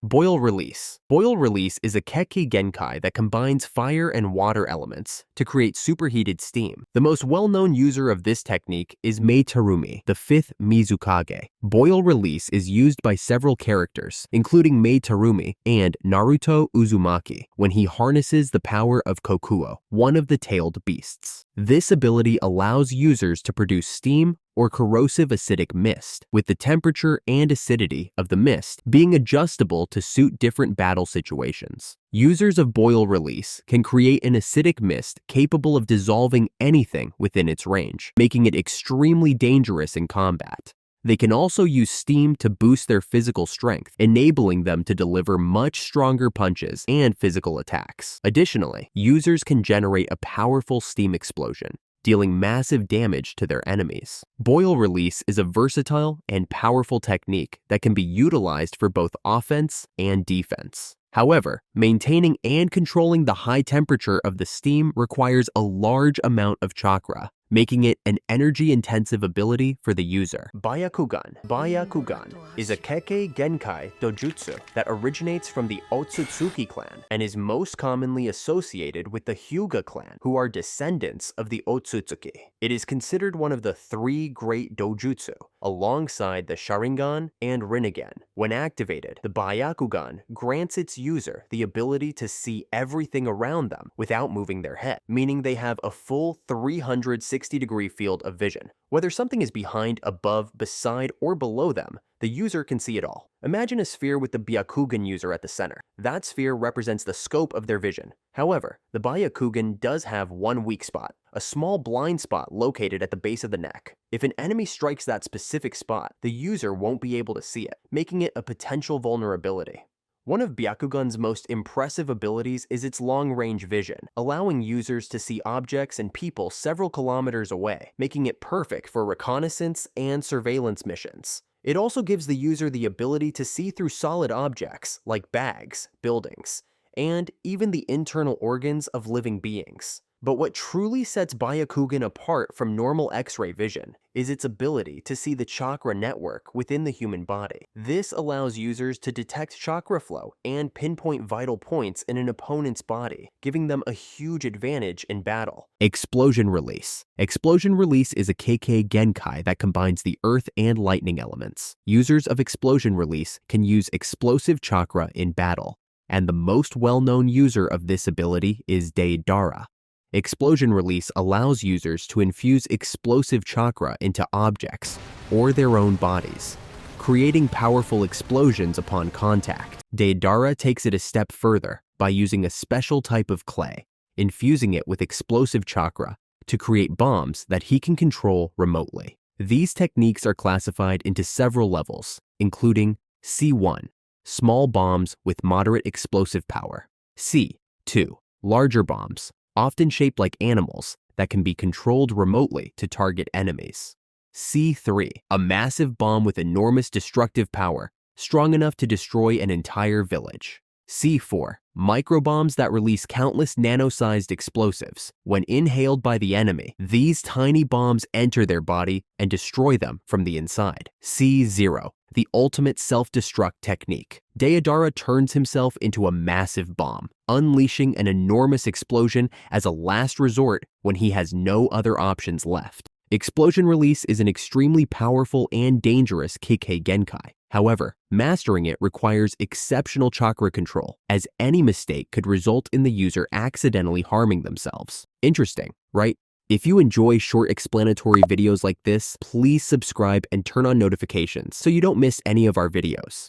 Boil release. Boil release is a Kekkei Genkai that combines fire and water elements to create superheated steam. The most well-known user of this technique is Mei Terumī, the Fifth Mizukage. Boil release is used by several characters, including Mei Terumī and Naruto Uzumaki, when he harnesses the power of Kokuō, one of the tailed beasts. This ability allows users to produce steam or corrosive acidic mist, with the temperature and acidity of the mist being adjustable to suit different battle situations. Users of boil release can create an acidic mist capable of dissolving anything within its range, making it extremely dangerous in combat. They can also use steam to boost their physical strength, enabling them to deliver much stronger punches and physical attacks. Additionally, users can generate a powerful steam explosion, dealing massive damage to their enemies. Boil release is a versatile and powerful technique that can be utilized for both offense and defense. However, maintaining and controlling the high temperature of the steam requires a large amount of chakra, making it an energy-intensive ability for the user. Byakugan. Byakugan is a Kekkei Genkai dojutsu that originates from the Otsutsuki clan and is most commonly associated with the Hyuga clan, who are descendants of the Otsutsuki. It is considered one of the 3 great dojutsu, alongside the Sharingan and Rinnegan. When activated, the Byakugan grants its user the ability to see everything around them without moving their head, meaning they have a full 360-degree field of vision. Whether something is behind, above, beside, or below them, the user can see it all. Imagine a sphere with the Byakugan user at the center. That sphere represents the scope of their vision. However, the Byakugan does have one weak spot, a small blind spot located at the base of the neck. If an enemy strikes that specific spot, the user won't be able to see it, making it a potential vulnerability. One of Byakugan's most impressive abilities is its long-range vision, allowing users to see objects and people several kilometers away, making it perfect for reconnaissance and surveillance missions. It also gives the user the ability to see through solid objects like bags, buildings, and even the internal organs of living beings. But what truly sets Byakugan apart from normal X-ray vision is its ability to see the chakra network within the human body. This allows users to detect chakra flow and pinpoint vital points in an opponent's body, giving them a huge advantage in battle. Explosion release. Explosion release is a Kekkei Genkai that combines the earth and lightning elements. Users of explosion release can use explosive chakra in battle, and the most well-known user of this ability is Deidara. Explosion release allows users to infuse explosive chakra into objects or their own bodies, creating powerful explosions upon contact. Deidara takes it a step further by using a special type of clay, infusing it with explosive chakra to create bombs that he can control remotely. These techniques are classified into several levels, including C1, small bombs with moderate explosive power; C2, larger bombs, often shaped like animals, that can be controlled remotely to target enemies; C3, a massive bomb with enormous destructive power, strong enough to destroy an entire village; C4, microbombs that release countless nano-sized explosives. When inhaled by the enemy, these tiny bombs enter their body and destroy them from the inside; C0, the ultimate self-destruct technique. Deidara turns himself into a massive bomb, unleashing an enormous explosion as a last resort when he has no other options left. Explosion release is an extremely powerful and dangerous Kekkei Genkai. However, mastering it requires exceptional chakra control, as any mistake could result in the user accidentally harming themselves. Interesting, right? If you enjoy short explanatory videos like this, please subscribe and turn on notifications so you don't miss any of our videos.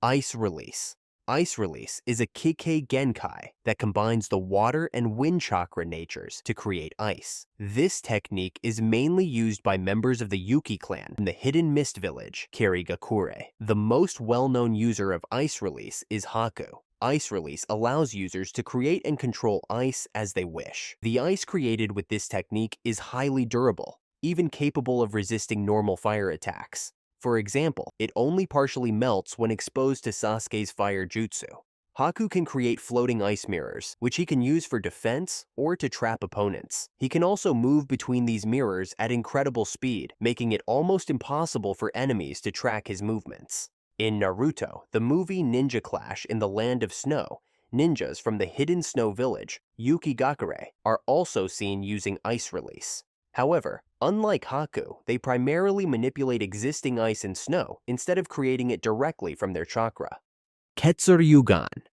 Ice release. Ice release is a Kekkei Genkai that combines the water and wind chakra natures to create ice. This technique is mainly used by members of the Yuki clan in the hidden mist village, Kirigakure. The most well-known user of ice release is Haku. Ice release allows users to create and control ice as they wish. The ice created with this technique is highly durable, even capable of resisting normal fire attacks. For example, it only partially melts when exposed to Sasuke's fire jutsu. Haku can create floating ice mirrors, which he can use for defense or to trap opponents. He can also move between these mirrors at incredible speed, making it almost impossible for enemies to track his movements. In Naruto, the movie Ninja Clash in the Land of Snow, ninjas from the hidden snow village, Yukigakure, are also seen using ice release. However, unlike Haku, they primarily manipulate existing ice and snow instead of creating it directly from their chakra. Ketsuryugan.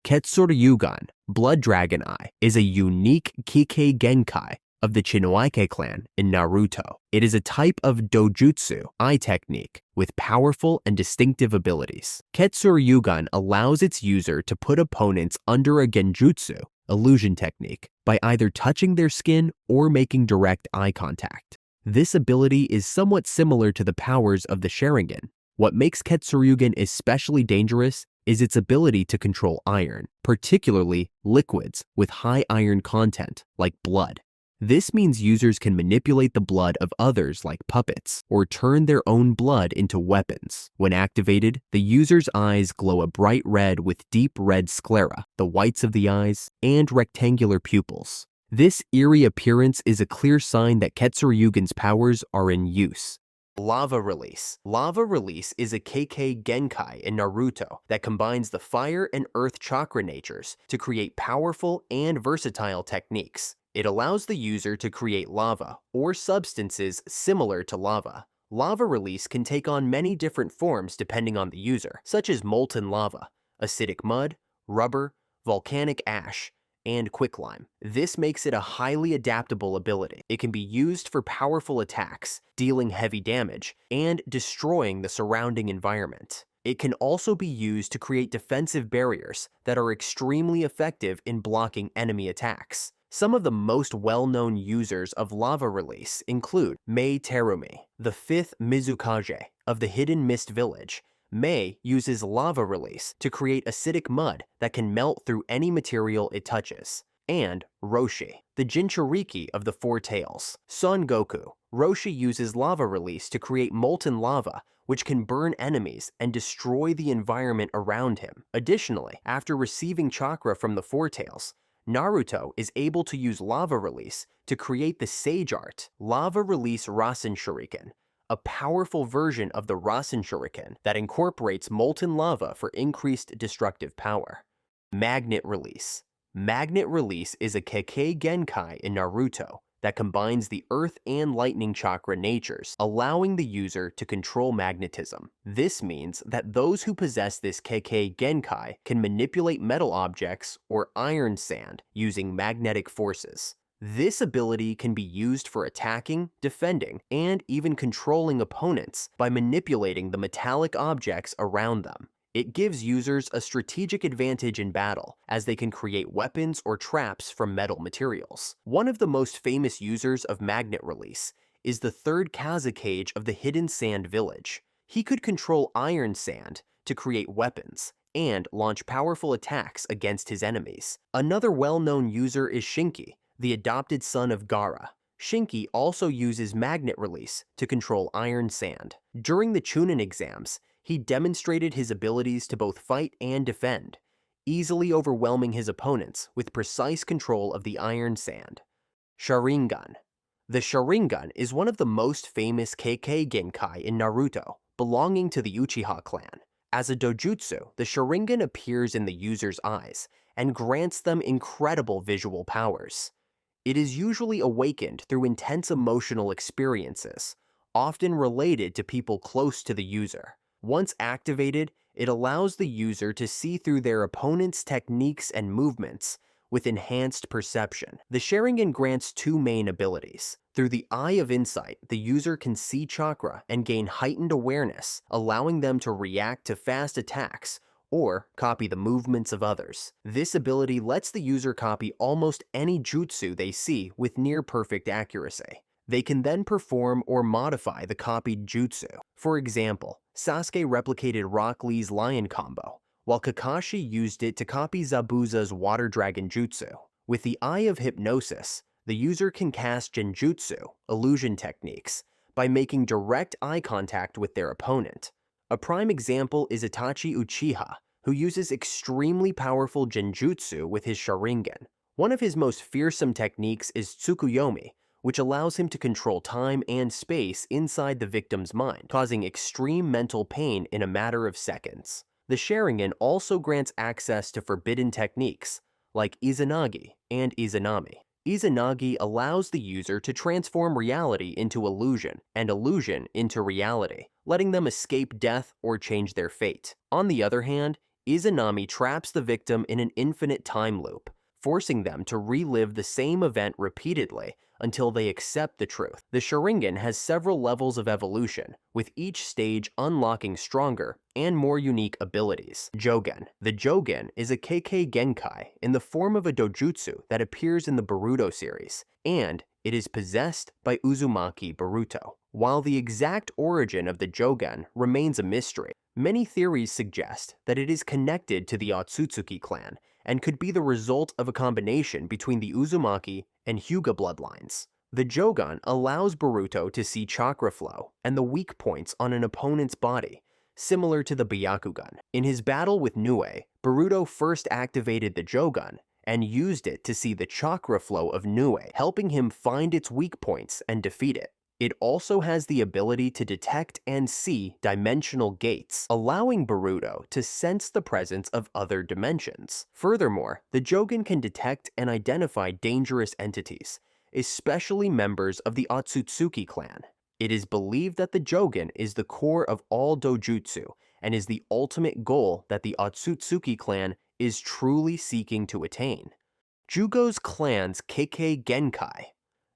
Ketsuryugan, Blood Dragon Eye, is a unique Kekkei Genkai of the Chinoike clan in Naruto. It is a type of dojutsu eye technique with powerful and distinctive abilities. Ketsuryugan allows its user to put opponents under a genjutsu illusion technique by either touching their skin or making direct eye contact. This ability is somewhat similar to the powers of the Sharingan. What makes Ketsuryugan especially dangerous is its ability to control iron, particularly liquids with high iron content like blood. This means users can manipulate the blood of others like puppets or turn their own blood into weapons. When activated, the user's eyes glow a bright red with deep red sclera, the whites of the eyes, and rectangular pupils. This eerie appearance is a clear sign that Ketsuryugan's powers are in use. Lava Release. Lava Release is a Kekkei Genkai in Naruto that combines the fire and earth chakra natures to create powerful and versatile techniques. It allows the user to create lava or substances similar to lava. Lava Release can take on many different forms depending on the user, such as molten lava, acidic mud, rubber, volcanic ash, and quicklime. This makes it a highly adaptable ability. It can be used for powerful attacks, dealing heavy damage, and destroying the surrounding environment. It can also be used to create defensive barriers that are extremely effective in blocking enemy attacks. Some of the most well-known users of Lava Release include Mei Terumī, the Fifth Mizukage of the Hidden Mist Village. Mei uses Lava Release to create acidic mud that can melt through any material it touches. And Roshi, the Jinchuriki of the Four Tails. Son Goku. Roshi uses Lava Release to create molten lava, which can burn enemies and destroy the environment around him. Additionally, after receiving chakra from the Four Tails, Naruto is able to use Lava Release to create the Sage Art, Lava Release Rasen Shuriken, a powerful version of the Rasen Shuriken that incorporates molten lava for increased destructive power. Magnet Release. Magnet Release is a Kekkei Genkai in Naruto that combines the earth and lightning chakra natures, allowing the user to control magnetism. This means that those who possess this Kekkei Genkai can manipulate metal objects or iron sand using magnetic forces. This ability can be used for attacking, defending, and even controlling opponents by manipulating the metallic objects around them. It gives users a strategic advantage in battle, as they can create weapons or traps from metal materials. One of the most famous users of Magnet Release is the third Kazekage of the Hidden Sand Village. He could control iron sand to create weapons and launch powerful attacks against his enemies. Another well-known user is Shinki, the adopted son of Gaara. Shinki also uses Magnet Release to control iron sand. During the Chunin exams, he demonstrated his abilities to both fight and defend, easily overwhelming his opponents with precise control of the iron sand. Sharingan. The Sharingan is one of the most famous Kekkei Genkai in Naruto, belonging to the Uchiha clan. As a dojutsu, the Sharingan appears in the user's eyes and grants them incredible visual powers. It is usually awakened through intense emotional experiences, often related to people close to the user. Once activated, it allows the user to see through their opponent's techniques and movements with enhanced perception. The Sharingan grants two main abilities. Through the Eye of Insight, the user can see chakra and gain heightened awareness, allowing them to react to fast attacks or copy the movements of others. This ability lets the user copy almost any jutsu they see with near-perfect accuracy. They can then perform or modify the copied jutsu. For example, Sasuke replicated Rock Lee's lion combo, while Kakashi used it to copy Zabuza's water dragon jutsu. With the Eye of Hypnosis, the user can cast genjutsu, illusion techniques, by making direct eye contact with their opponent. A prime example is Itachi Uchiha, who uses extremely powerful genjutsu with his Sharingan. One of his most fearsome techniques is Tsukuyomi, which allows him to control time and space inside the victim's mind, causing extreme mental pain in a matter of seconds. The Sharingan also grants access to forbidden techniques, like Izanagi and Izanami. Izanagi allows the user to transform reality into illusion and illusion into reality, letting them escape death or change their fate. On the other hand, Izanami traps the victim in an infinite time loop, forcing them to relive the same event repeatedly until they accept the truth. The Sharingan has several levels of evolution, with each stage unlocking stronger and more unique abilities. Jogen. The Jogen is a Kekkei Genkai in the form of a dojutsu that appears in the Boruto series, and it is possessed by Uzumaki Boruto. While the exact origin of the Jogen remains a mystery, many theories suggest that it is connected to the Otsutsuki clan and could be the result of a combination between the Uzumaki and Hyuga bloodlines. The Jogen allows Boruto to see chakra flow and the weak points on an opponent's body, similar to the Byakugan. In his battle with Nue, Boruto first activated the Jogen and used it to see the chakra flow of Nue, helping him find its weak points and defeat it. It also has the ability to detect and see dimensional gates, allowing Boruto to sense the presence of other dimensions. Furthermore, the Jogen can detect and identify dangerous entities, especially members of the Otsutsuki clan. It is believed that the Jogen is the core of all dojutsu and is the ultimate goal that the Otsutsuki clan is truly seeking to attain. Jugo's clan's Kekkei Genkai.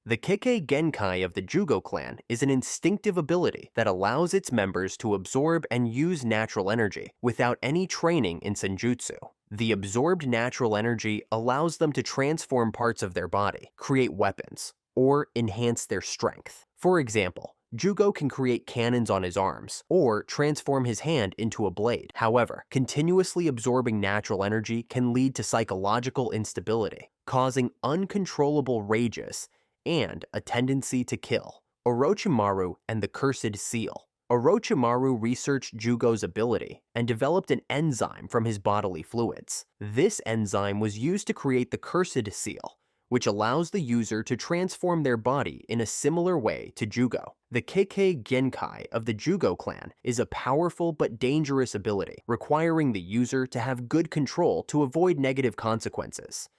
The Kekkei Genkai of the Jugo clan is an instinctive ability that allows its members to absorb and use natural energy without any training in senjutsu. The absorbed natural energy allows them to transform parts of their body, create weapons, or enhance their strength. For example, Jugo can create cannons on his arms, or transform his hand into a blade. However, continuously absorbing natural energy can lead to psychological instability, causing uncontrollable rages and a tendency to kill. Orochimaru and the Cursed Seal. Orochimaru researched Jugo's ability and developed an enzyme from his bodily fluids. This enzyme was used to create the Cursed Seal, which allows the user to transform their body in a similar way to Jugo. The Kekkei Genkai of the Jugo clan is a powerful but dangerous ability, requiring the user to have good control to avoid negative consequences.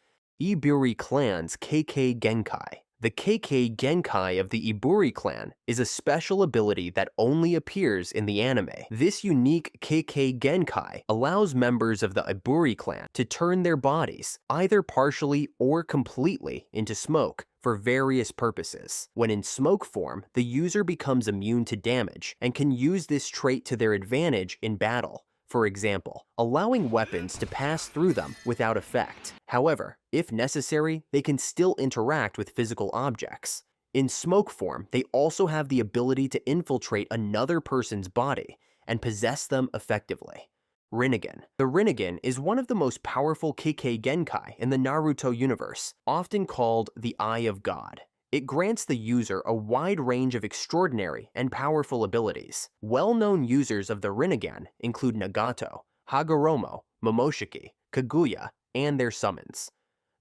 Iburi clan's Kekkei Genkai. The Kekkei Genkai of the Iburi clan is a special ability that only appears in the anime. This unique Kekkei Genkai allows members of the Iburi clan to turn their bodies, either partially or completely, into smoke for various purposes. When in smoke form, the user becomes immune to damage and can use this trait to their advantage in battle. For example, allowing weapons to pass through them without effect. However, if necessary, they can still interact with physical objects. In smoke form, they also have the ability to infiltrate another person's body and possess them effectively. Rinnegan. The Rinnegan is one of the most powerful Kekkei Genkai in the Naruto universe, often called the Eye of God. It grants the user a wide range of extraordinary and powerful abilities. Well-known users of the Rinnegan include Nagato, Hagoromo, Momoshiki, Kaguya, and their summons.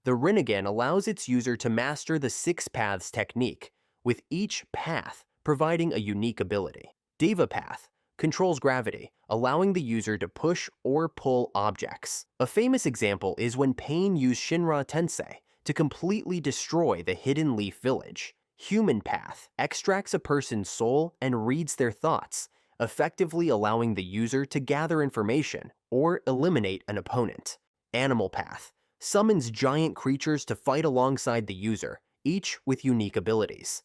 The Rinnegan allows its user to master the 6 paths technique, with each path providing a unique ability. Deva Path controls gravity, allowing the user to push or pull objects. A famous example is when Pain used Shinra Tensei to completely destroy the Hidden Leaf Village. Human Path extracts a person's soul and reads their thoughts, effectively allowing the user to gather information or eliminate an opponent. Animal Path summons giant creatures to fight alongside the user, each with unique abilities.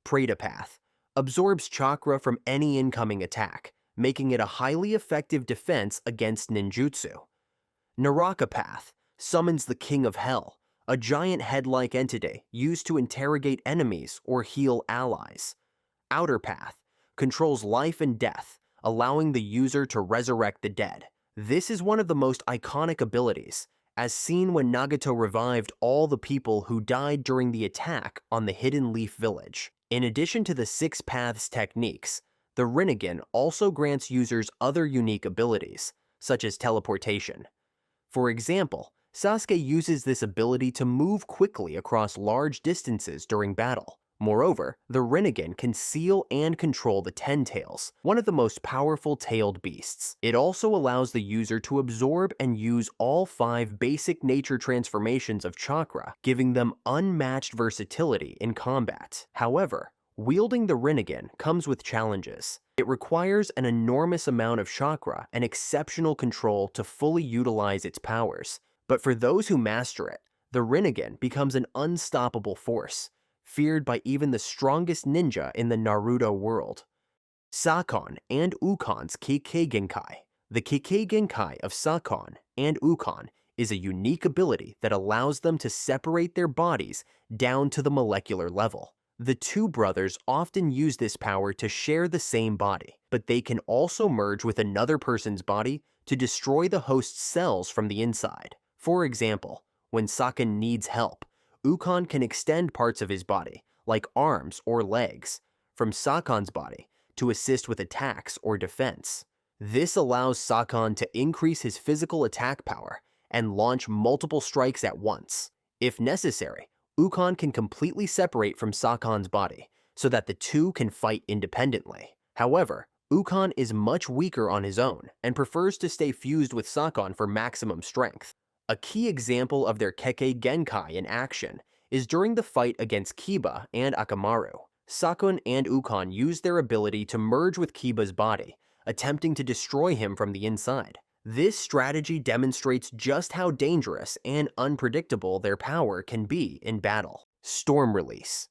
Preda Path absorbs chakra from any incoming attack, making it a highly effective defense against ninjutsu. Naraka Path summons the King of Hell, a giant head-like entity used to interrogate enemies or heal allies. Outer Path controls life and death, allowing the user to resurrect the dead. This is one of the most iconic abilities, as seen when Nagato revived all the people who died during the attack on the Hidden Leaf Village. In addition to the 6 paths techniques, the Rinnegan also grants users other unique abilities, such as teleportation. For example, Sasuke uses this ability to move quickly across large distances during battle. Moreover, the Rinnegan can seal and control the Ten Tails, one of the most powerful tailed beasts. It also allows the user to absorb and use all 5 basic nature transformations of chakra, giving them unmatched versatility in combat. However, wielding the Rinnegan comes with challenges. It requires an enormous amount of chakra and exceptional control to fully utilize its powers. But for those who master it, the Rinnegan becomes an unstoppable force, feared by even the strongest ninja in the Naruto world. Sakon and Ukon's Kekkei Genkai. The Kekkei Genkai of Sakon and Ukon is a unique ability that allows them to separate their bodies down to the molecular level. The two brothers often use this power to share the same body, but they can also merge with another person's body to destroy the host's cells from the inside. For example, when Sakon needs help, Ukon can extend parts of his body, like arms or legs, from Sakon's body to assist with attacks or defense. This allows Sakon to increase his physical attack power and launch multiple strikes at once. If necessary, Ukon can completely separate from Sakon's body so that the two can fight independently. However, Ukon is much weaker on his own and prefers to stay fused with Sakon for maximum strength. A key example of their Kekkei Genkai in action is during the fight against Kiba and Akamaru. Sakon and Ukon use their ability to merge with Kiba's body, attempting to destroy him from the inside. This strategy demonstrates just how dangerous and unpredictable their power can be in battle. Storm Release.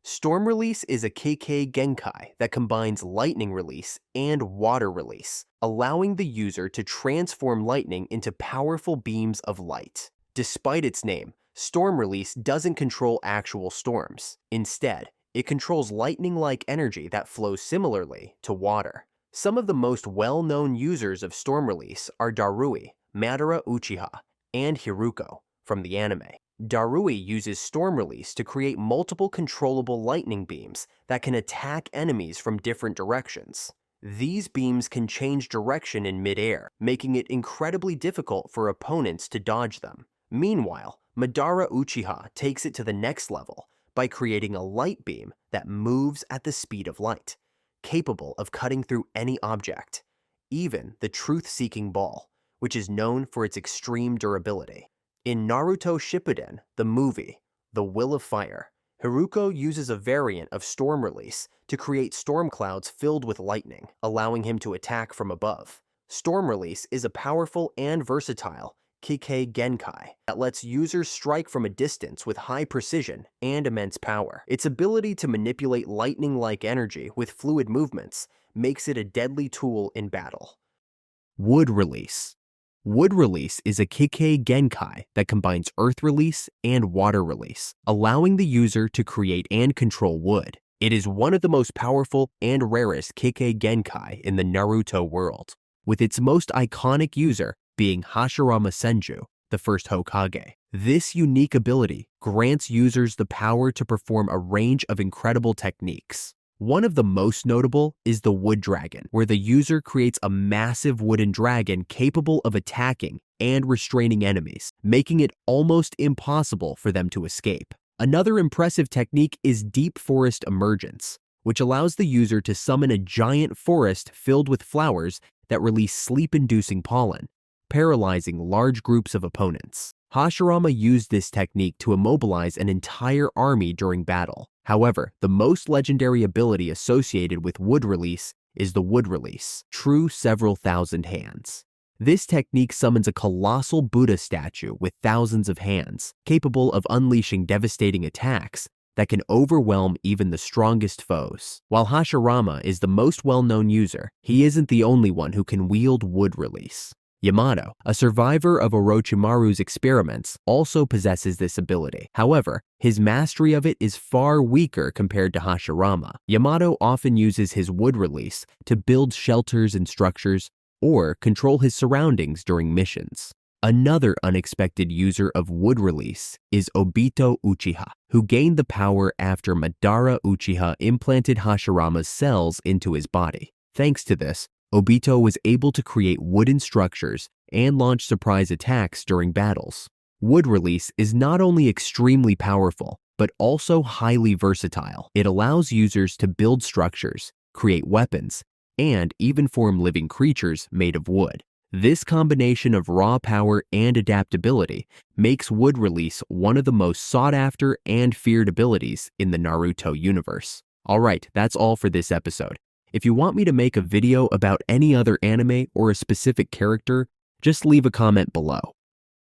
Storm Release is a Kekkei Genkai that combines lightning release and water release, allowing the user to transform lightning into powerful beams of light. Despite its name, Storm Release doesn't control actual storms. Instead, it controls lightning-like energy that flows similarly to water. Some of the most well-known users of Storm Release are Darui, Madara Uchiha, and Hiruko from the anime. Darui uses Storm Release to create multiple controllable lightning beams that can attack enemies from different directions. These beams can change direction in mid-air, making it incredibly difficult for opponents to dodge them. Meanwhile, Madara Uchiha takes it to the next level by creating a light beam that moves at the speed of light, capable of cutting through any object, even the truth-seeking ball, which is known for its extreme durability. In Naruto Shippuden, the movie, The Will of Fire, Hiruko uses a variant of Storm Release to create storm clouds filled with lightning, allowing him to attack from above. Storm Release is a powerful and versatile Kekkei Genkai that lets users strike from a distance with high precision and immense power. Its ability to manipulate lightning-like energy with fluid movements makes it a deadly tool in battle. Wood Release. Wood Release is a Kekkei Genkai that combines Earth Release and Water Release, allowing the user to create and control wood. It is one of the most powerful and rarest Kekkei Genkai in the Naruto world, with its most iconic user being Hashirama Senju, the first Hokage. This unique ability grants users the power to perform a range of incredible techniques. One of the most notable is the Wood Dragon, where the user creates a massive wooden dragon capable of attacking and restraining enemies, making it almost impossible for them to escape. Another impressive technique is Deep Forest Emergence, which allows the user to summon a giant forest filled with flowers that release sleep-inducing pollen, paralyzing large groups of opponents. Hashirama used this technique to immobilize an entire army during battle. However, the most legendary ability associated with Wood Release is the Wood Release, True Several Thousand Hands. This technique summons a colossal Buddha statue with thousands of hands, capable of unleashing devastating attacks that can overwhelm even the strongest foes. While Hashirama is the most well-known user, he isn't the only one who can wield Wood Release. Yamato, a survivor of Orochimaru's experiments, also possesses this ability. However, his mastery of it is far weaker compared to Hashirama. Yamato often uses his Wood Release to build shelters and structures or control his surroundings during missions. Another unexpected user of Wood Release is Obito Uchiha, who gained the power after Madara Uchiha implanted Hashirama's cells into his body. Thanks to this, Obito was able to create wooden structures and launch surprise attacks during battles. Wood Release is not only extremely powerful, but also highly versatile. It allows users to build structures, create weapons, and even form living creatures made of wood. This combination of raw power and adaptability makes wood release one of the most sought-after and feared abilities in the Naruto universe. Alright, that's all for this episode. If you want me to make a video about any other anime or a specific character, just leave a comment below.